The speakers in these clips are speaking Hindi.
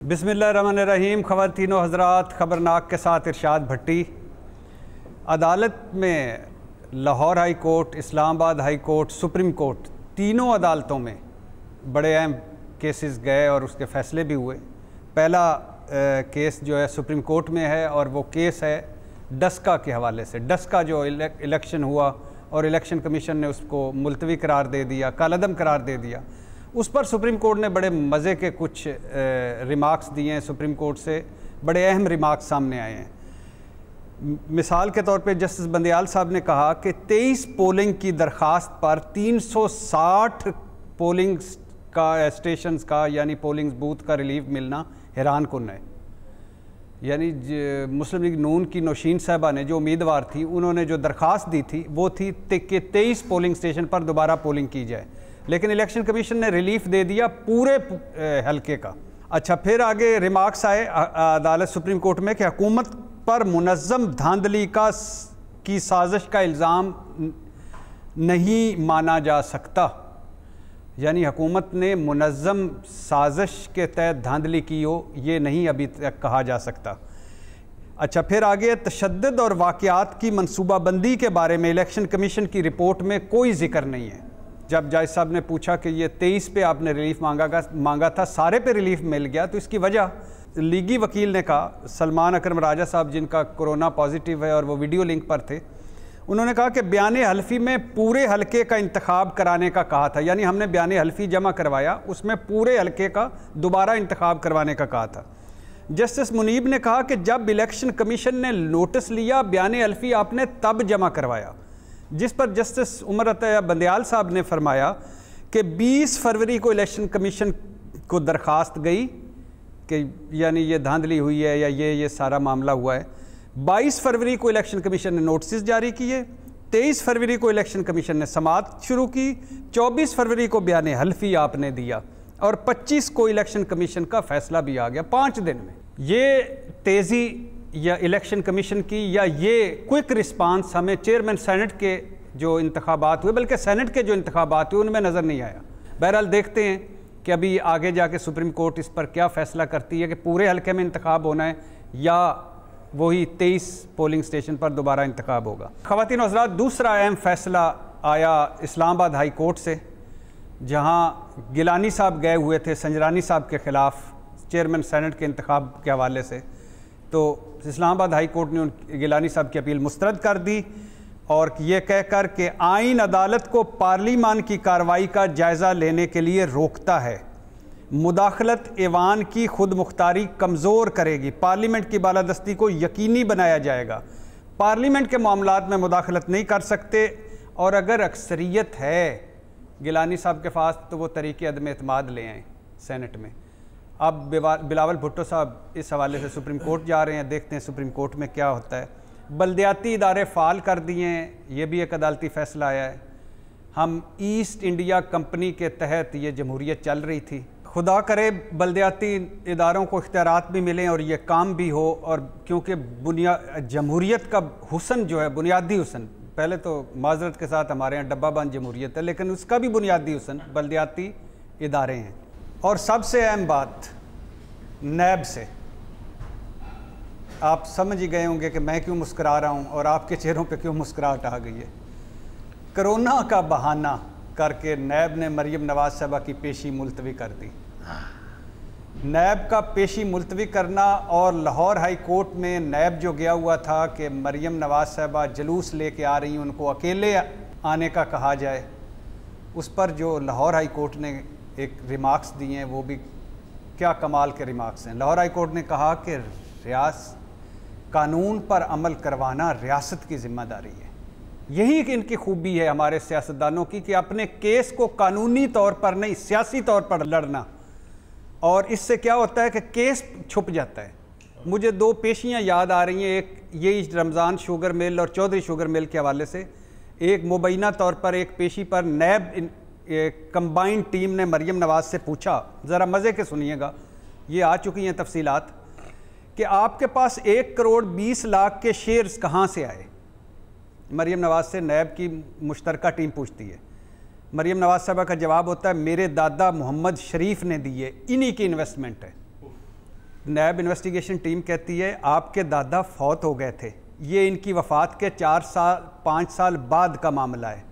बिस्मिल्लाहिर्रहमानिर्रहीम। ख़वातीनो हज़रात, ख़बरनाक के साथ इरशाद भट्टी। अदालत में Lahore high court, Islamabad high court, supreme court, तीनों अदालतों में बड़े अहम केसेस गए और उसके फ़ैसले भी हुए। पहला केस जो है सुप्रीम कोर्ट में है और वो केस है डस्का के हवाले से। डस्का जो इलेक्शन हुआ और इलेक्शन कमीशन ने उसको मुलतवी करार दे दिया, कालअदम करार दे दिया, उस पर सुप्रीम कोर्ट ने बड़े मज़े के कुछ रिमार्क्स दिए हैं। सुप्रीम कोर्ट से बड़े अहम रिमार्क्स सामने आए हैं। मिसाल के तौर पे जस्टिस बंदयाल साहब ने कहा कि 23 पोलिंग की दरख्वास्त पर 360 पोलिंग का स्टेशंस का यानी पोलिंग बूथ का रिलीफ मिलना हैरान कुन है। यानी मुस्लिम लीग नून की नौशीन साहबा ने जो उम्मीदवार थी, उन्होंने जो दरख्वास्त दी थी वो थी कि 23 पोलिंग स्टेशन पर दोबारा पोलिंग की जाए, लेकिन इलेक्शन कमीशन ने रिलीफ दे दिया पूरे हलके का। अच्छा, फिर आगे रिमार्क्स आए अदालत सुप्रीम कोर्ट में कि हुकूमत पर मुनज़्ज़म धांधली की साजिश का इल्ज़ाम नहीं माना जा सकता। यानी हुकूमत ने मुनज़्ज़म साजिश के तहत धांधली की हो, ये नहीं अभी तक कहा जा सकता। अच्छा, फिर आगे तशद्दुद और वाक़यात की मनसूबाबंदी के बारे में इलेक्शन कमीशन की रिपोर्ट में कोई जिक्र नहीं है। जब जज साहब ने पूछा कि ये 23 पे आपने रिलीफ मांगा था, सारे पे रिलीफ मिल गया, तो इसकी वजह लीगी वकील ने कहा, सलमान अकरम राजा साहब जिनका कोरोना पॉजिटिव है और वो वीडियो लिंक पर थे, उन्होंने कहा कि बयान हल्फी में पूरे हलके का इंतखाब कराने का कहा था। यानी हमने बयान हल्फी जमा करवाया, उसमें पूरे हलके का दोबारा इंतखाब करवाने का कहा था। जस्टिस मुनीब ने कहा कि जब इलेक्शन कमीशन ने नोटिस लिया बयान हल्फी आपने तब जमा करवाया, जिस पर जस्टिस उमर अता बंदयाल साहब ने फरमाया कि 20 फरवरी को इलेक्शन कमीशन को दरख्वास्त गई कि यानी ये धांधली हुई है या ये सारा मामला हुआ है। 22 फरवरी को इलेक्शन कमीशन ने नोटिस जारी किए, 23 फरवरी को इलेक्शन कमीशन ने समाअत शुरू की, 24 फरवरी को बयान हल्फी आपने दिया और 25 को इलेक्शन कमीशन का फैसला भी आ गया 5 दिन में। ये तेज़ी या इलेक्शन कमीशन की या ये क्विक रिस्पांस हमें चेयरमैन सेनेट के जो इंतखाबात हुए, बल्कि सेनेट के जो इंतखाबात हुए, उनमें नज़र नहीं आया। बहरहाल देखते हैं कि अभी आगे जाके सुप्रीम कोर्ट इस पर क्या फ़ैसला करती है कि पूरे हलके में इंतखाब होना है या वही 23 पोलिंग स्टेशन पर दोबारा इंतखाब होगा। ख़वातीन और हज़रात, दूसरा अहम फ़ैसला आया इस्लामाबाद हाई कोर्ट से, जहाँ गिलानी साहब गए हुए थे संजरानी साहब के ख़िलाफ़ चेयरमैन सेनेट के इंतखाब के हवाले से। तो इस्लामाबाद हाई कोर्ट ने गिलानी साहब की अपील मुस्तरद कर दी और ये कहकर कि आईन अदालत को पार्लिमान की कार्रवाई का जायज़ा लेने के लिए रोकता है, मुदाखलत ऐवान की खुद मुख्तारी कमज़ोर करेगी, पार्लियामेंट की बालादस्ती को यकीनी बनाया जाएगा, पार्लियामेंट के मामलात में मुदाखलत नहीं कर सकते, और अगर अक्सरियत है गिलानी साहब के पास तो वो तरीक़े अदम एतमाद ले आएँ सेनेट में। अब बिलावल भुट्टो साहब इस हवाले से सुप्रीम कोर्ट जा रहे हैं, देखते हैं सुप्रीम कोर्ट में क्या होता है। बल्दियाती इदारे फ़ाल कर दिए हैं, ये भी एक अदालती फ़ैसला आया है। हम ईस्ट इंडिया कंपनी के तहत ये जमहूरियत चल रही थी, खुदा करे बल्दियाती इदारों को इख्तियारात भी मिलें और ये काम भी हो, और क्योंकि जमहूरियत का हुसन जो है, बुनियादी हुसन, पहले तो माजरत के साथ हमारे यहाँ डब्बा बंद जमहूरियत है, लेकिन उसका भी बुनियादी हुसन बल्दियाती इदारे हैं। और सबसे अहम बात नैब से, आप समझ ही गए होंगे कि मैं क्यों मुस्कुरा रहा हूँ और आपके चेहरों पे क्यों मुस्कुराहट आ गई है। कोरोना का बहाना करके नैब ने मरियम नवाज साहबा की पेशी मुलतवी कर दी। नैब का पेशी मुलतवी करना, और लाहौर हाई कोर्ट में नैब जो गया हुआ था कि मरियम नवाज साहबा जुलूस लेके आ रही हैं, उनको अकेले आने का कहा जाए, उस पर जो लाहौर हाई कोर्ट ने एक रिमार्क्स दिए हैं वो भी क्या कमाल के रिमार्क्स हैं। लाहौर हाई कोर्ट ने कहा कि कानून पर अमल करवाना रियासत की जिम्मेदारी है। यही इनकी खूबी है हमारे सियासतदानों की कि अपने केस को कानूनी तौर पर नहीं, सियासी तौर पर लड़ना, और इससे क्या होता है कि केस छुप जाता है। मुझे 2 पेशियाँ याद आ रही हैं, एक यही रमज़ान शुगर मिल और चौधरी शुगर मिल के हवाले से। एक मुबैना तौर पर एक पेशी पर नैब कंबाइंड टीम ने मरियम नवाज से पूछा, ज़रा मज़े के सुनिएगा, ये आ चुकी हैं तफसीलात, कि आपके पास 1 करोड़ 20 लाख के शेयर्स कहाँ से आए। मरियम नवाज से नैब की मुश्तरका टीम पूछती है। मरियम नवाज साहबा का जवाब होता है, मेरे दादा मोहम्मद शरीफ ने दिए, इन्हीं की इन्वेस्टमेंट है। नैब इन्वेस्टिगेशन टीम कहती है आपके दादा फौत हो गए थे, ये इनकी वफ़ात के 5 साल बाद का मामला है।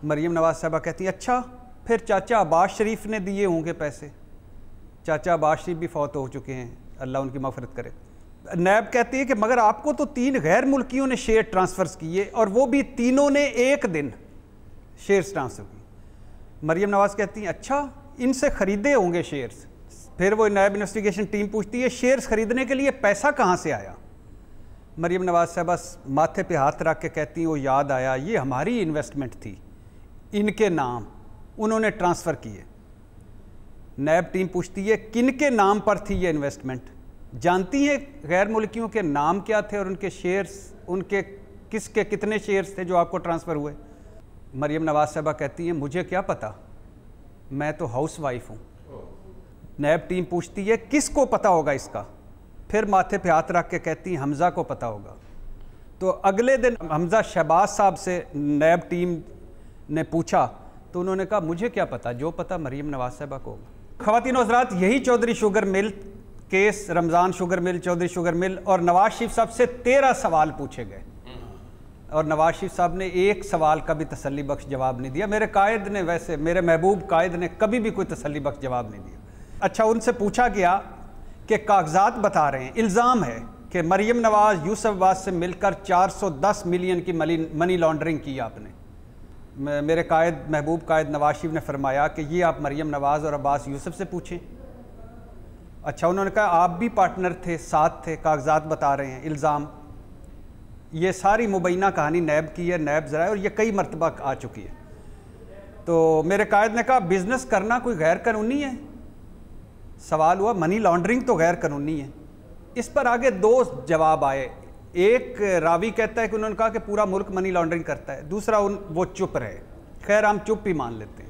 मरीम नवाज़ साहबा कहती हैं अच्छा, फिर चाचा अब्बास शरीफ ने दिए होंगे पैसे। चाचा अब्बास शरीफ भी फौत हो चुके हैं, अल्लाह उनकी मग़फ़िरत करे। नैब कहती है कि मगर आपको तो 3 गैर मुल्कियों ने शेयर ट्रांसफ़र्स किए और वो भी तीनों ने एक दिन शेयर्स ट्रांसफ़र किए। मरीम नवाज़ कहती हैं अच्छा, इनसे ख़रीदे होंगे शेयर्स। फिर वो नैब इन्वेस्टिगेशन टीम पूछती है शेयर्स ख़रीदने के लिए पैसा कहाँ से आया। मरीम नवाज़ साहबा माथे पे हाथ रख के कहती हैं वो याद आया, ये हमारी इन्वेस्टमेंट थी, इनके नाम उन्होंने ट्रांसफ़र किए। नैब टीम पूछती है किन के नाम पर थी ये इन्वेस्टमेंट, जानती हैं गैर मुल्कियों के नाम क्या थे और उनके शेयर्स, उनके किसके कितने शेयर्स थे जो आपको ट्रांसफ़र हुए। मरीम नवाज़ साहबा कहती हैं मुझे क्या पता, मैं तो हाउस वाइफ हूँ। नैब टीम पूछती है किसको पता होगा इसका, फिर माथे पे हाथ रख के कहती हैं हमज़ा को पता होगा। तो अगले दिन हमज़ा शहबाज साहब से नैब टीम ने पूछा तो उन्होंने कहा मुझे क्या पता, जो पता मरीम नवाज़ साहबा को होगा। ख़वातीन और हज़रात, यही Chaudhry sugar mill case, Ramzan sugar mill, Chaudhry sugar mill और नवाज़ शरीफ साहब से 13 सवाल पूछे गए और नवाज़ शरीफ साहब ने एक सवाल का भी तसल्ली बख्श जवाब नहीं दिया। मेरे कायद ने, वैसे मेरे महबूब कायद ने कभी भी कोई तसल्ली बख्श जवाब नहीं दिया। अच्छा, उनसे पूछा गया कि कागजात बता रहे हैं, इल्ज़ाम है कि मरीम नवाज़ यूसुफ अब्बास से मिलकर 410 मिलियन की मनी लॉन्ड्रिंग की आपने। मेरे कायद, महबूब कायद नवाज शरीफ ने फरमाया कि ये आप मरीम नवाज़ और अब्बास यूसुफ से पूछें। अच्छा, उन्होंने कहा आप भी पार्टनर थे, साथ थे, कागजात बता रहे हैं, इल्ज़ाम। ये सारी मुबैना कहानी नैब की है, नैब ज़रा, और ये कई मरतबा आ चुकी है। तो मेरे कायद ने कहा बिज़नेस करना कोई गैर कानूनी है। सवाल हुआ मनी लॉन्ड्रिंग तो गैर कानूनी है। इस पर आगे 2 जवाब आए। एक रावी कहता है कि उन्होंने कहा कि पूरा मुल्क मनी लॉन्ड्रिंग करता है, दूसरा वो चुप रहे। खैर, हम चुप ही मान लेते हैं।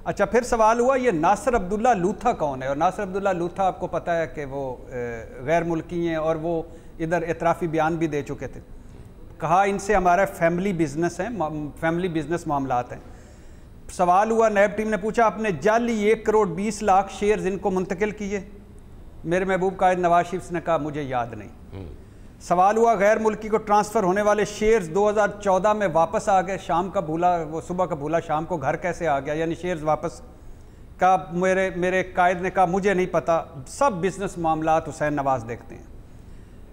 अच्छा, फिर सवाल हुआ ये नासिर अब्दुल्ला लूथा कौन है, और नासिर अब्दुल्ला लूथा आपको पता है कि वो गैर मुल्की हैं और वो इधर एतराफ़ी बयान भी दे चुके थे। कहा इनसे हमारा फैमिली बिजनेस है, फैमिली बिजनेस मामलात हैं। सवाल हुआ, नैब टीम ने पूछा आपने जाली 1 करोड़ 20 लाख शेयर्स इनको मुंतकिल किए। मेरे महबूब कायद नवाज शरीफ ने कहा मुझे याद नहीं। सवाल हुआ गैर मुल्की को ट्रांसफ़र होने वाले शेयर्स 2014 में वापस आ गए, शाम का भूला, वो सुबह का भूला शाम को घर कैसे आ गया, यानी शेयर्स वापस का। मेरे कायद ने कहा मुझे नहीं पता, सब बिजनेस मामलात हुसैन नवाज देखते हैं।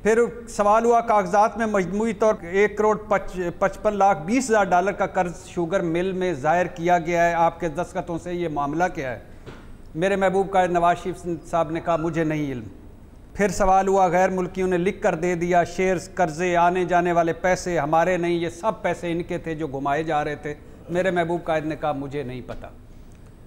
फिर सवाल हुआ कागजात में मजमूई तौर 1 करोड़ 55 लाख 20 हज़ार डॉलर का कर्ज शुगर मिल में ज़ाहिर किया गया है, आपके दस्तखतों से, ये मामला क्या है। मेरे महबूब कायद नवाज शरीफ साहब ने कहा मुझे नहीं इल्म। फिर सवाल हुआ गैर मुल्कियों ने लिख कर दे दिया शेयर्स, कर्जे, आने जाने वाले पैसे हमारे नहीं, ये सब पैसे इनके थे जो घुमाए जा रहे थे। मेरे महबूब कायद ने कहा मुझे नहीं पता।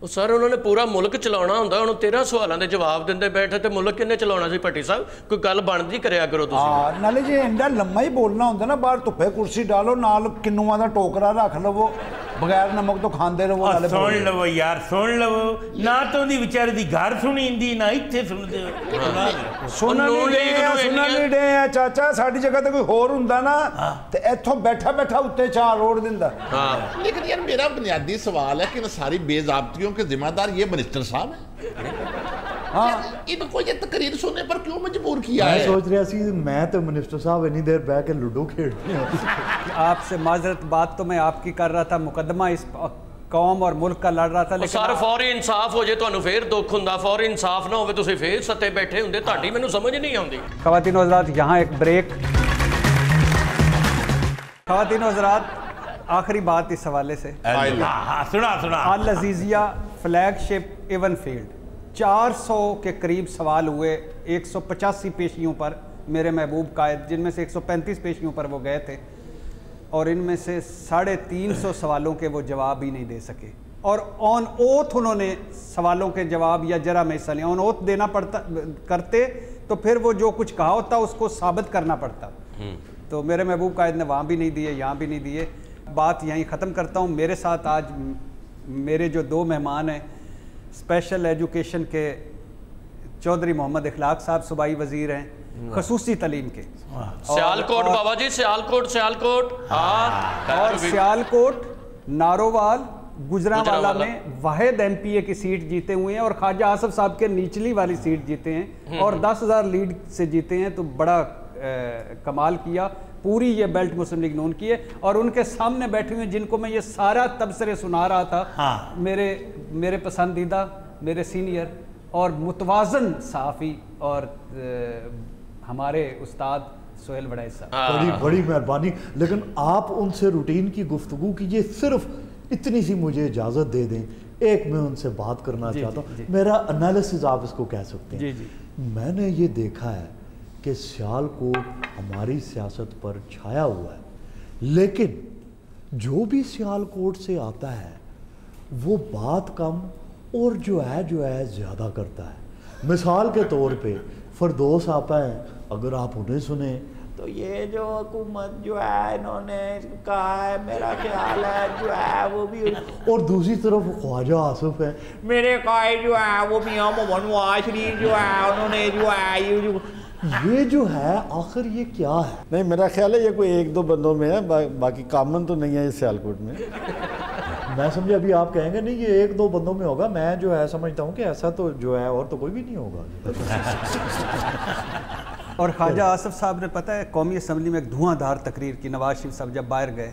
सर उन्होंने पूरा मुल्क चलाना होंदा, उन्होंने 13 सवालों के जवाब देंदे बैठे तो मुल्क किन्ने चलाना सी। भट्टी साहब कोई गल बनदी करया करो तुसीं। नाले जे इंडा लम्मा ही बोलना होंदा ना, बाहर धुप्पे कुर्सी डालो, नाल किन्नुआं दा टोकरा रख लवो, बगैर नमक तो खांदे रहो। नाले सुन लवो यार, सुन लवो ना, तो उहदी विचारे दी घर सुनींदी ना इत्थे सुनदे। सुनन नहीं डे आ चाचा, साडी जगह ते कोई होर हुंदा ना ते इत्थों बैठा बैठा उत्ते चार रोड़ दिंदा। लेकिन यार मेरा बुनियादी सवाल है कि इन सारी बेज़ाब्तियों के जिम्मेदार ये मिनिस्टर साहब हैं। हाँ, इनको ये तकरीर सुनने पर क्यों मजबूर किया है? मैं सोच रहा सी मैं तो मिनिस्टर साहब इतनी देर बैठ के लूडो खेल आपसे माजरत, बात तो मैं आपकी कर रहा था, मुकदमा इस कौम और मुल्क का लड़ रहा था। लेकिन सर फौरी इंसाफ हो जाए तो फिर दुख हुंदा, फौरी इंसाफ ना हो तो फिर सत्ते बैठे होंदे, ताड़ी मैनूं समझ नहीं आउंदी। ख़वातीन और हज़रात, यहाँ एक ब्रेक। ख़वातीन और हज़रात, आखिरी बात इस हवाले से, सुना अल अजीज़िया फ्लैगशिप इवन फील्ड, 400 के करीब सवाल हुए 185 पेशियों पर मेरे महबूब कायद, जिनमें से 135 पेशियों पर वो गए थे और इनमें से 350 सवालों के वो जवाब ही नहीं दे सके। और ऑन ओथ उन्होंने सवालों के जवाब या जरा में हिस्सा लिया। ऑन ओथ देना पड़ता करते तो फिर वो जो कुछ कहा होता उसको साबित करना पड़ता। तो मेरे महबूब कायद ने वहाँ भी नहीं दिए, यहाँ भी नहीं दिए। बात यहीं ख़त्म करता हूँ। मेरे साथ आज मेरे जो 2 मेहमान हैं, स्पेशल एजुकेशन के चौधरी मोहम्मद इखलाक साहब सूबाई वज़ीर हैं खसूसी तालीम के, सियालकोट बाबा जी, सियालकोट और सियालकोट, नारोवाल, गुजरांवाला में वाहिद MPA की सीट जीते हुए हैं और ख्वाजा आसिफ साहब के निचली वाली सीट जीते हैं और 10,000 लीड से जीते हैं, तो बड़ा कमाल किया। पूरी ये बेल्ट मुस्लिम लीग नून की है और उनके सामने बैठे हुए जिनको मैं ये सारा तबसरे सुना रहा था, हाँ। मेरे पसंदीदा, मेरे सीनियर और मुतवाजन सहाफ़ी और हमारे उस्ताद सोहेल वड़ाई साहब। बड़ी बड़ी मेहरबानी, लेकिन आप उनसे रूटीन की गुफ्तगू कीजिए, सिर्फ इतनी सी मुझे इजाज़त दे दें, एक मैं उनसे बात करना चाहता हूँ, मेरा एनालिसिस आप इसको कह सकते हैं। जी। मैंने ये देखा है कि सियालकोट हमारी सियासत पर छाया हुआ है, लेकिन जो भी सियालकोट से आता है वो बात कम और जो है ज़्यादा करता है। मिसाल के तौर पे फरदौस आपा हैं, अगर आप उन्हें सुने तो ये जो हुकूमत जो है इन्होंने कहा है, मेरा ख्याल है जो है वो भी, और दूसरी तरफ ख्वाजा आसिफ है, मेरे कायद जो है वो मियां मोहम्मद नवाज शरीफ जो है उन्होंने जो है ये जो है आखिर ये क्या है? नहीं, मेरा ख्याल है ये कोई 1-2 बंदों में है, बाकी कॉमन तो नहीं है ये सियालकोट में। मैं समझे अभी आप कहेंगे नहीं ये 1-2 बंदों में होगा, मैं जो है समझता हूँ कि ऐसा तो जो है और तो कोई भी नहीं होगा। और ख्वाजा आसिफ साहब ने पता है कौमी असम्बली में एक धुआंधार तकरीर की, नवाज शरीफ साहब जब बाहर गए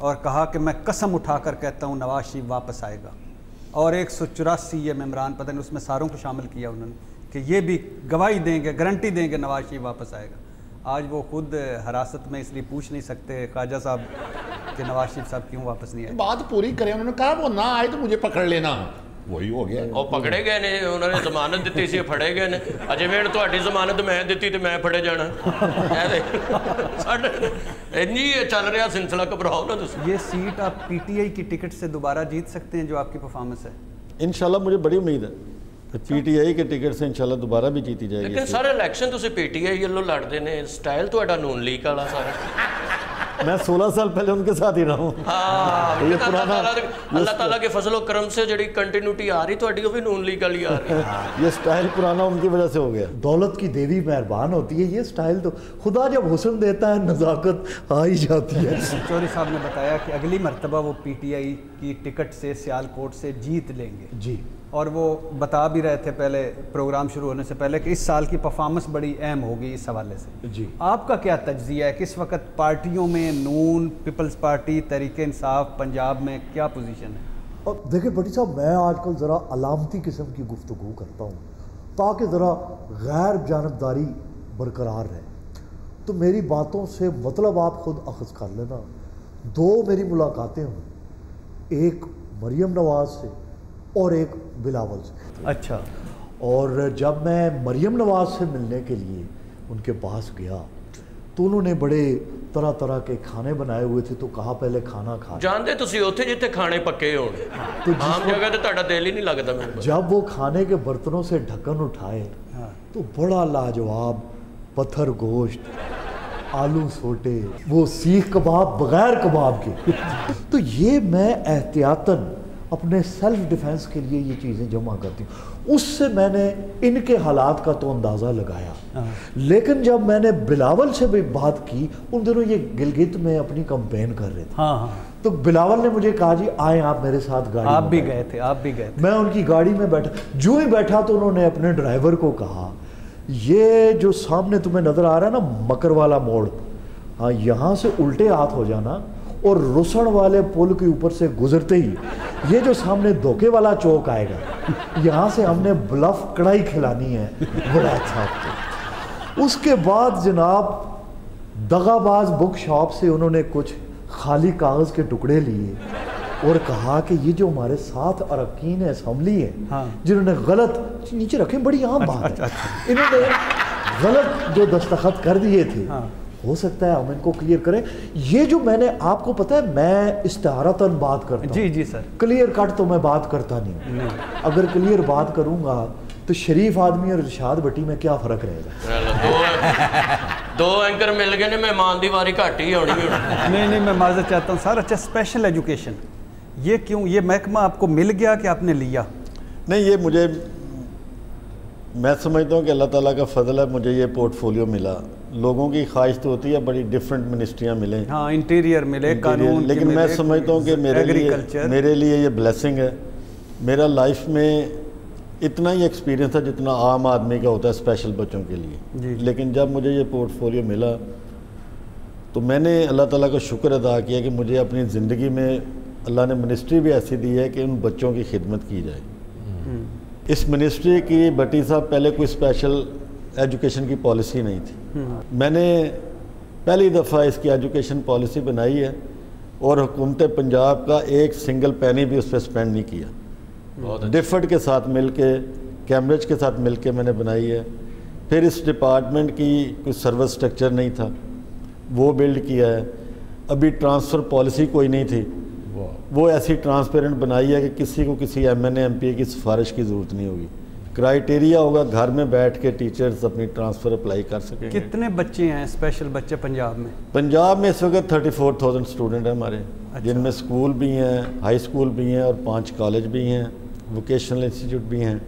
और कहा कि मैं कसम उठाकर कहता हूँ नवाज शरीफ वापस आएगा, और 184 ये मेम्बरान पता नहीं उसमें सारों को शामिल किया उन्होंने कि ये भी गवाही देंगे, गारंटी देंगे नवाज शरीफ वापस आएगा। आज वो खुद हिरासत में इसलिए पूछ नहीं सकते ख्वाजा साहब कि नवाज शरीफ साहब क्यों वापस नहीं आए। बात पूरी करें, उन्होंने कहा वो ना आए तो मुझे पकड़ लेना, वही हो गया। और पकड़े गए ने, उन्होंने जमानत दी सी, फड़े गए ने। अजे मैं तुहाडी जमानत मैं दी तो मैं फड़े जाना। इन्नी चल रहा सिलसिला, घबराओ ना तुम। ये सीट आप PTI की टिकट से दोबारा जीत सकते हैं जो आपकी परफॉर्मेंस है। इंशाल्लाह मुझे बड़ी उम्मीद है PTI के टिकट से इंशाल्लाह दोबारा भी जीती जाएगी। लेकिन सारे इलेक्शन तुम PTI वालों लड़ते ने, स्टाइल तुहाडा नून लीग वाला सारा। मैं 16 साल पहले उनके साथ ही रहा हूँ। हाँ, ये पुराना अल्लाह ताला के फजलो करम से जी कंटिन्यूटी आ रही थोड़ी, वो भी नून लीग वाली आ रही। ये स्टाइल पुराना उनकी वजह से हो गया। दौलत की देवी मेहरबान होती है, ये स्टाइल तो खुदा जब हुस्न देता है नज़ाकत आ ही जाती है। चौधरी साहब ने बताया कि अगली मरतबा वो PTI की टिकट से सियालकोट से जीत लेंगे जी, और वो बता भी रहे थे पहले प्रोग्राम शुरू होने से पहले कि इस साल की परफॉर्मेंस बड़ी अहम होगी इस हवाले से। जी, आपका आपका क्या तज्जिया है, किस वक्त पार्टियों में नून, पीपल्स पार्टी, तहरीक इंसाफ पंजाब में क्या पोजीशन है? और देखिए भट्टी साहब, मैं आजकल ज़रा अलामती किस्म की गुफ्तगू करता हूँ ताकि ज़रा गैर जानबदारी बरकरार रहे। तो मेरी बातों से मतलब आप खुद अखज़ कर लेना। 2 मेरी मुलाकातें हुई, एक मरियम नवाज़ से और एक बिलावल से। अच्छा। और जब मैं मरियम नवाज़ से मिलने के लिए उनके पास गया तो उन्होंने बड़े तरह तरह के खाने बनाए हुए थे, तो कहा पहले खाना खा। जानते तुसी उत्थे जिथे खाने पक्के होण, तो आम जगह ते तुहाडा दिल ही नहीं लगता मेरे। जब वो खाने के बर्तनों से ढक्कन उठाए तो बड़ा लाजवाब पत्थर गोश्त, आलू सोटे, वो सीख कबाब बगैर कबाब के। तो ये मैं एहतियातन अपने सेल्फ डिफेंस के लिए ये चीज़ें जमा करती हूँ। उससे मैंने इनके हालात का तो अंदाज़ा लगाया। लेकिन जब मैंने बिलावल से भी बात की, उन दिनों ये गिलगित में अपनी कंपेन कर रहे थे। हाँ। तो बिलावल ने मुझे कहा जी आए आप मेरे साथ गाड़ी। आप भी गए थे? मैं उनकी गाड़ी में बैठा, जो ही बैठा तो उन्होंने अपने ड्राइवर को कहा, ये जो सामने तुम्हें नज़र आ रहा है ना मकर वाला मोड़, हाँ यहाँ से उल्टे हाथ हो जाना और रुसन वाले पुल के ऊपर से गुजरते ही ये जो सामने धोखे वाला चौक आएगा, यहाँ से हमने ब्लफ कढ़ाई खिलानी है। बड़ा अच्छा। उसके बाद जनाब दगाबाज बुक शॉप से उन्होंने कुछ खाली कागज़ के टुकड़े लिए और कहा कि ये जो हमारे 7 अरकान असम्बली है, हाँ। जिन्होंने गलत नीचे रखे, बड़ी आम बात है, इन्होंने गलत जो दस्तखत कर दिए थे, हाँ। हो सकता है हम इनको क्लियर करें। ये जो मैंने आपको पता है मैं इस्तारतन बात करता हूँ। जी सर। क्लियर कट तो मैं बात करता नहीं। अगर क्लियर बात करूंगा तो शरीफ आदमी और इरशाद भट्टी में क्या फ़र्क रहेगा? 2 एंकर मिल गए ने, मेहमान दी वारी घट ही होनी। नहीं मैं माजरत चाहता हूँ सर। अच्छा, स्पेशल एजुकेशन ये क्यों, ये महकमा आपको मिल गया कि आपने लिया? नहीं, ये मुझे मैं समझता हूँ कि अल्लाह ताला का फजल है, मुझे ये पोर्टफोलियो मिला। लोगों की ख्वाहिश तो होती है बड़ी डिफरेंट मिनिस्ट्रियाँ मिलें, हाँ, इंटीरियर मिले, कानून, लेकिन मैं समझता हूँ कि मेरे लिए ये ब्लेसिंग है। मेरा लाइफ में इतना ही एक्सपीरियंस था जितना आम आदमी का होता है स्पेशल बच्चों के लिए, लेकिन जब मुझे ये पोर्टफोलियो मिला तो मैंने अल्लाह ताला का शुक्र अदा किया कि मुझे अपनी ज़िंदगी में अल्लाह ने मिनिस्ट्री भी ऐसी दी है कि उन बच्चों की खिदमत की जाए। इस मिनिस्ट्री की भट्टी साहब पहले कोई स्पेशल एजुकेशन की पॉलिसी नहीं थी। मैंने पहली दफ़ा इसकी एजुकेशन पॉलिसी बनाई है और हुकूमत पंजाब का एक सिंगल पैनी भी उस पर स्पेंड नहीं किया। डिफर्ड के साथ मिलके, कैम्ब्रिज के साथ मिलके मैंने बनाई है। फिर इस डिपार्टमेंट की कोई सर्विस स्ट्रक्चर नहीं था, वो बिल्ड किया है। अभी ट्रांसफ़र पॉलिसी कोई नहीं थी, वो ऐसी ट्रांसपेरेंट बनाई है कि किसी को किसी MNA MP की सिफारिश की ज़रूरत नहीं होगी। क्राइटेरिया होगा, घर में बैठ के टीचर्स अपनी ट्रांसफ़र अप्लाई कर सकेंगे। कितने बच्चे हैं स्पेशल बच्चे पंजाब में? पंजाब में इस वक्त 34,000 स्टूडेंट हैं हमारे। अच्छा। जिनमें स्कूल भी हैं, हाई स्कूल भी हैं और 5 कॉलेज भी हैं, वोकेशनल इंस्टीट्यूट भी हैं।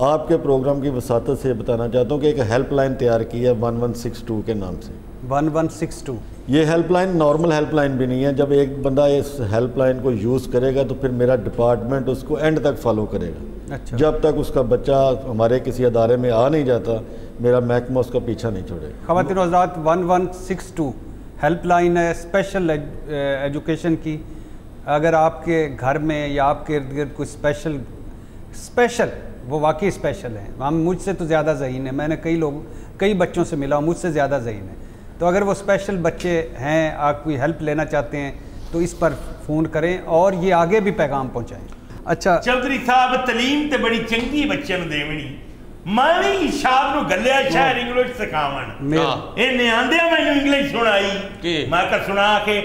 आपके प्रोग्राम की वसातत से बताना चाहता हूँ कि एक हेल्पलाइन तैयार की है 1162 के नाम से। 1162 ये हेल्पलाइन नॉर्मल हेल्पलाइन भी नहीं है। जब एक बंदा इस हेल्पलाइन को यूज़ करेगा तो फिर मेरा डिपार्टमेंट उसको एंड तक फॉलो करेगा। अच्छा। जब तक उसका बच्चा हमारे किसी अदारे में आ नहीं जाता, मेरा महकमा उसका पीछा नहीं छोड़ेगा। ख़वातीन व हज़रात, 1162 हेल्पलाइन है स्पेशल एजुकेशन की। अगर आपके घर में या आपके इर्द गिर्द कोई स्पेशल वो वाकई स्पेशल है, हम मुझसे तो ज़्यादा ज़हीन है, मैंने कई बच्चों से मिला, मुझसे ज़्यादा ज़हीन है। तो अगर वो स्पेशल बच्चे हैं, आप कोई हेल्प लेना चाहते हैं तो इस पर फ़ोन करें और ये आगे भी पैगाम पहुँचाएँ। अच्छा चौधरी साहब, तलीम तो बड़ी चंगी बच्चे को देवनी। मैं भी शाद को गलिया शहर इंग्लिश सिखावन, इन्हें आंदे मैंने इंग्लिश सुनाई। मैं कर सुना के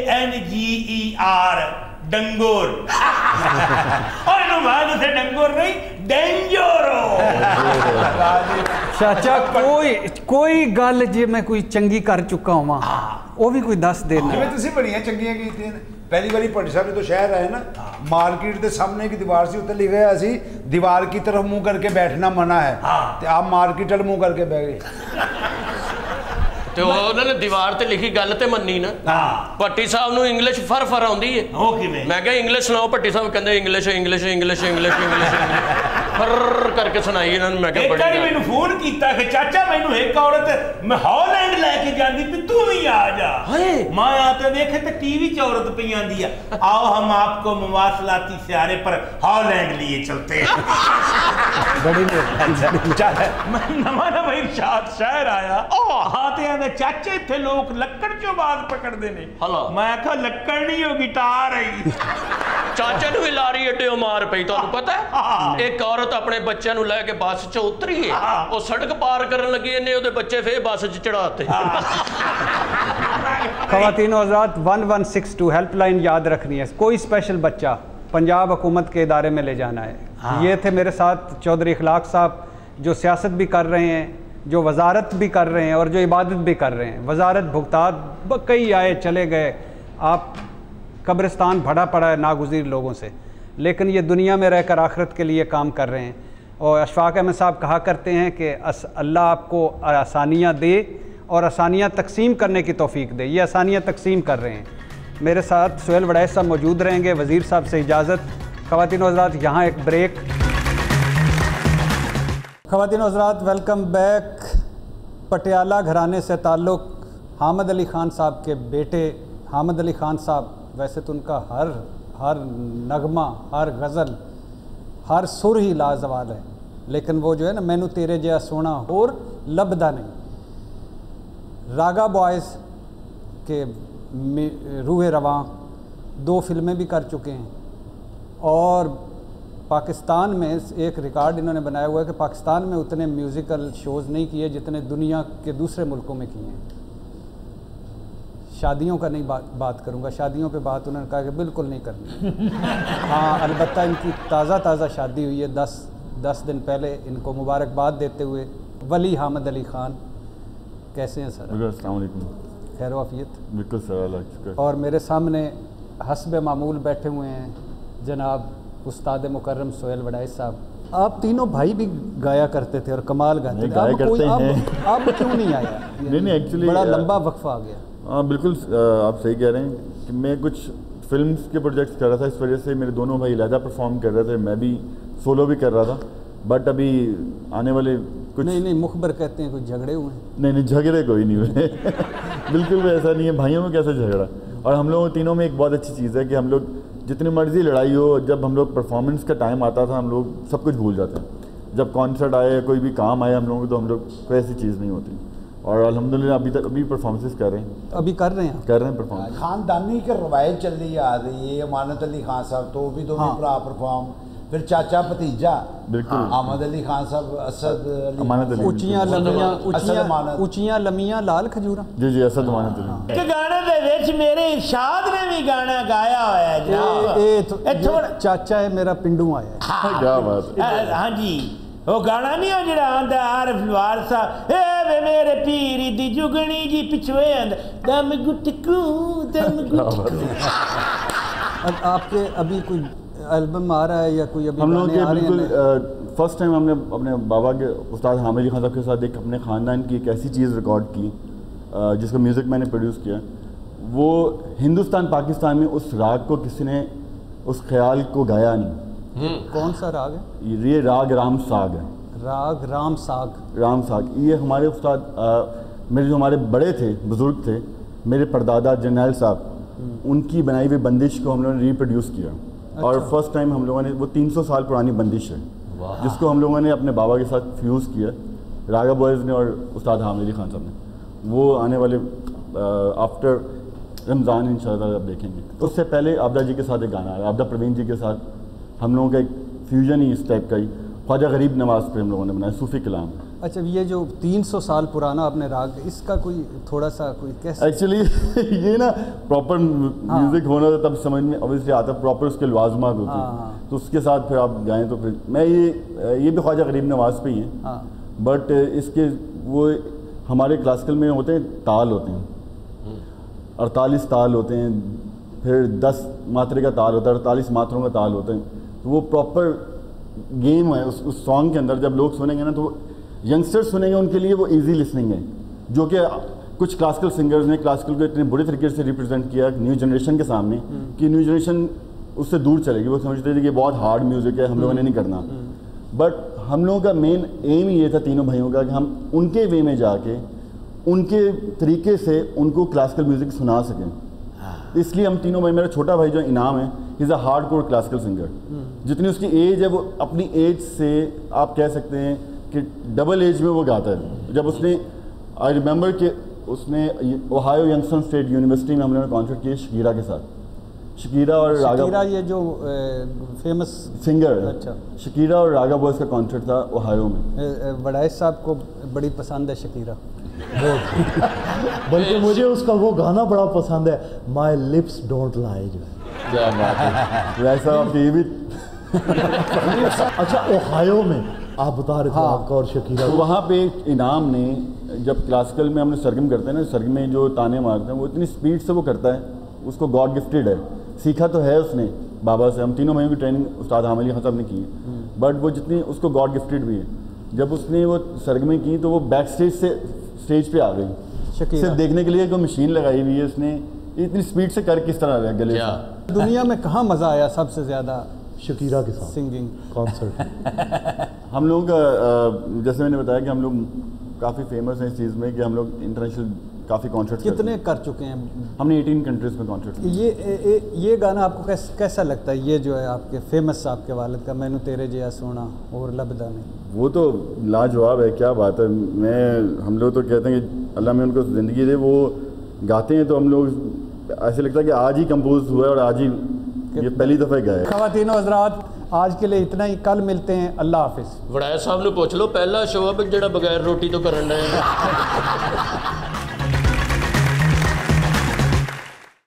DANGER डंगोर और बाद से डंगोर नहीं डेंजरो। चाचा कोई गल जे मैं कोई चंगी कर चुका हूँ वो भी कोई दस देना। जिवें तुसीं बड़ियां चंगियां कीतियां ने। पहली बारी भट्टी साहब जो शहर आए ना, मार्केट के सामने की दीवार से उत्ते लिखा है सी दीवार की तरफ मुंह करके बैठना मना है। तो आप मार्केट वाल मुंह करके बैठ गए। तो उन्होंने दीवार ते लिखी गल ते मन्नी ना। भट्टी साहब नूं इंग्लिश फर आउंदी है। मैं कहा इंग्लिश सुनाओ, भट्टी साहब कहंदे English English English English English फर करके सुनाई इन्होंने। मैं कहा बड़ी मैनू फोन कीता कि चाचा मैनू एक औरत मैं हॉलैंड लेके जांदी ते तू भी आ जा। मैं आते देखे तो टीवी च औरत पई आंदी है, आओ हम आपको मवासलाती सियारे पर हॉलैंड लिए चलते हैं। बड़ी नवा इरशाद शहर आया आते चाचे इत्थे लोग लक्कड़ चो बाज पकड़ते ने। मैं कहा लक्कड़ नहीं हो गिटार है। चाचे नूं भी लारी अड्डे मार पई। तुहानूं पता है एक औरत अपने बच्चों नूं लैके बस च उतरी है, वो सड़क पार करन लगी, इन्हें उहदे बच्चे फिर बस च चढ़ाते। ख़वातीन व हज़रात, 1162 हेल्पलाइन याद रखनी है। कोई स्पेशल बच्चा पंजाब हुकूमत के इदारे में ले जाना है। ये थे मेरे साथ चौधरी इखलाक साहब, जो सियासत भी कर रहे हैं, जो वजारत भी कर रहे हैं और जो इबादत भी कर रहे हैं। वजारत भुगतात कई आए चले गए, आप कब्रिस्तान भरा पड़ा है नागुज़ीर लोगों से, लेकिन ये दुनिया में रहकर आखिरत के लिए काम कर रहे हैं। और अशफाक अहमद साहब कहा करते हैं कि अल्लाह आपको आसानियाँ दे और आसानियाँ तकसीम करने की तौफीक दे। ये आसानियाँ तकसीम कर रहे हैं। मेरे साथ सुहेल वड़ैच साहब मौजूद रहेंगे। वज़ीर साहब से इजाज़त। ख़वातीन व हज़रात, यहाँ एक ब्रेक। ख़वातीन व हज़रात, वेलकम बैक। पटियाला घराने से ताल्लुक़ हामिद अली ख़ान साहब के बेटे हामिद अली ख़ान साहब, वैसे तो उनका हर नगमा, हर गज़ल, हर सुर ही लाजवाब है, लेकिन वो जो है ना, मैनू तेरे जैसा सोना होर लभदा नहीं। रागा बॉयज़ के रूहे रवां 2 फिल्में भी कर चुके हैं और पाकिस्तान में एक रिकॉर्ड इन्होंने बनाया हुआ है कि पाकिस्तान में उतने म्यूज़िकल शोज़ नहीं किए जितने दुनिया के दूसरे मुल्कों में किए हैं। शादियों का नहीं बात करूँगा, शादियों पे बात उन्होंने कहा कि बिल्कुल नहीं करनी। हाँ, अलबत्ता इनकी ताज़ा शादी हुई है 10 दिन पहले। इनको मुबारकबाद देते हुए वली हामिद अली ख़ान, कैसे हैं सर? अस्सलाम वालेकुम। खैर वाफियत? बिल्कुल सर। और मेरे सामने हस्ब मामूल बैठे हुए हैं जनाब उस्ताद मुकर्रम सुहेल वड़ैच साहब। आप तीनों भाई भी गाया करते थे और कमाल गाते थे, गाया करते हैं। अब क्यों नहीं आया? नहीं एक्चुअली बड़ा लंबा वक्फा आ गया। हाँ बिल्कुल, आप सही कह रहे हैं कि मैं कुछ फिल्म्स के प्रोजेक्ट्स कर रहा था, इस वजह से मेरे दोनों भाई अलहदा परफॉर्म कर रहे थे, मैं भी सोलो भी कर रहा था। बट अभी आने वाले कुछ नहीं मुखबर कहते हैं कुछ झगड़े हुए हैं। नहीं झगड़े कोई नहीं हुए बिल्कुल भी ऐसा नहीं है, भाइयों में कैसे झगड़ा। और हम लोग तीनों में एक बहुत अच्छी चीज़ है कि हम लोग जितनी मर्जी लड़ाई हो, जब हम लोग परफॉर्मेंस का टाइम आता था हम लोग सब कुछ भूल जाते हैं। जब कॉन्सर्ट आए, कोई भी काम आए हम लोगों को, तो हम लोग कोई ऐसी चीज़ नहीं होती। और अल्हम्दुलिल्लाह अभी परफॉर्मेंसेस कर रहे हैं, अभी कर रहे हैं परफॉर्मेंस। खानदानी की रवायत चल रही आ रही है, अमानत अली खान साहब तो भी दो भरा परफॉर्म, फिर चाचा भतीजा बिल्कुल अहमद अली खान साहब, असद अली, अमानत अली, ऊंचियां लमियां लाल खजूरा। जी असद अमानत अली। एक गाने दे विच मेरे इरशाद ने भी गाना गाया होया है जनाब। चाचा है मेरा पिंडू आया है। क्या बात है। हाँ जी, वो गाना नहीं हो जरा आंदा आरिफ वारसा, ए वे मेरे पीरी दी जुगनी जी पिछवे आंदा दम गुटकू दम गुटकू। आपके अभी कोई एल्बम आ रहा है या कोई अभी हम लोग के गाने आ रहे बिल्कुल हैं? फर्स्ट टाइम हमने अपने बाबा के उस्ताद हामिद अली खान साहब के साथ एक अपने ख़ानदान की एक ऐसी चीज़ रिकॉर्ड की जिसका म्यूज़िक मैंने प्रोड्यूस किया। वो हिंदुस्तान पाकिस्तान में उस राग को किसी ने उस ख्याल को गाया नहीं। कौन सा राग है? ये राग राम साग है। राग राम साग। राम साग ये हमारे उस्ताद मेरे जो हमारे बड़े थे, बुज़ुर्ग थे, मेरे परदादा जर्नैल साहब, उनकी बनाई हुई बंदिश को हम लोगों ने रिप्रोड्यूस किया। अच्छा। और फर्स्ट टाइम हम लोगों ने, वो 300 साल पुरानी बंदिश है जिसको हम लोगों ने अपने बाबा के साथ फ्यूज़ किया, रागा बॉयज़ ने और उस्ताद हामिद अली खान साहब ने। वो आने वाले आफ्टर रमज़ान इंशाअल्लाह आप देखेंगे। उससे पहले आबदा जी के साथ एक गाना आया, आबदा प्रवीण जी के साथ हम लोगों का एक फ्यूजन ही इस टाइप का ही ख्वाजा गरीब नवाज पे हम लोगों ने बनाया, सूफ़ी कलाम। अच्छा, ये जो 300 साल पुराना आपने राग, इसका कोई थोड़ा सा कोई कैसे? एक्चुअली ये ना प्रॉपर म्यूज़िक होना था तब समझ में ऑब्वियसली आता, प्रॉपर उसके लवाजमात होते हैं, तो उसके साथ फिर आप गाएँ तो फिर मैं ये भी ख्वाजा गरीब नवाज पे ही है। बट इसके वो हमारे क्लासिकल में होते हैं ताल होते हैं, 48 ताल होते हैं, फिर 10 मात्रे का ताल होता है, 48 मात्रों का ताल होता है। तो वो प्रॉपर गेम है उस सॉन्ग के अंदर। जब लोग सुनेंगे ना तो यंगस्टर्स सुनेंगे, उनके लिए वो इजी लिसनिंग है, जो कि कुछ क्लासिकल सिंगर्स ने क्लासिकल को इतने बुरे तरीके से रिप्रेजेंट किया न्यू जनरेशन के सामने कि न्यू जनरेशन उससे दूर चलेगी। वो समझते थे कि बहुत हार्ड म्यूज़िक है, हम लोगों ने नहीं करना। बट हम लोगों का मेन एम ये था तीनों भाइयों का कि हम उनके वे में जाके उनके तरीके से उनको क्लासिकल म्यूज़िक सुना सकें। इसलिए हम तीनों भाई, मेरा छोटा भाई जो इनाम है, is a hard core classical singer. जितनी उसकी एज है वो अपनी एज से आप कह सकते हैं कि डबल एज में वो गाता है। जब उसने, आई रिमेंबर कि उसने ओहायो यंगस्टन स्टेट यूनिवर्सिटी में हम लोगों ने कॉन्सर्ट किया शकीरा के साथ। शकीरा और रागा, ये जो फेमस सिंगर है। अच्छा। शकीरा और रागा बॉयज़ का कॉन्सर्ट था ओहायो में। वड़ाइश साहब को बड़ी पसंद है शकीरा, बल्कि मुझे उसका वो गाना बड़ा पसंद है, माई लिप्स डोंट लाई। जो क्या बात है, वैसा आप ये भी अच्छा, ओहायो में आप बता रहे थे आपका और शकीरा, तो वहाँ पे इनाम ने, जब क्लासिकल में हमने सरगम करते हैं ना, सरगम में जो ताने मारते हैं वो इतनी स्पीड से वो करता है, उसको गॉड गिफ्टेड है। सीखा तो है उसने बाबा से, हम तीनों भाइयों की ट्रेनिंग उस्ताद हामिद अली खान साहब ने की है, बट वो जितनी उसको गॉड गिफ्टेड भी है। जब उसने वो सरगमें की तो वो बैक स्टेज से स्टेज पे आ गई, सिर्फ देखने के लिए कोई मशीन लगाई हुई है उसने, इतनी स्पीड से कर किस तरह रहा गले। दुनिया में कहाँ मज़ा आया सबसे ज़्यादा? शकीरा के साथ सिंगिंग कॉन्सर्ट। हम लोगों का जैसे मैंने बताया कि हम लोग काफ़ी फेमस हैं इस चीज़ में कि हम लोग इंटरनेशनल काफ़ी कॉन्सर्ट कितने कर चुके हैं? हमने 18 कंट्रीज़ में कॉन्सर्ट किए। ये गाना आपको कैसा लगता है? ये जो है आपके फेमस आपके वालिद का, मैनू तेरे जिया सोना और लबदा नहीं, वो तो लाजवाब है, क्या बात है। हम लोग तो कहते हैं कि अल्लाह में उनको ज़िंदगी दे, वो गाते हैं तो हम लोग ऐसे लगता है कि आज ही कंपोज हुआ है और आज ही ये पहली दफ़ा गाया। ख़वातीन और हज़रात, आज के लिए इतना ही, कल मिलते हैं। अल्लाह हाफिज़। वड़ाया साहब ने पूछ लो, पहला शो है जड़ा बगैर रोटी तो करन रहे हैं।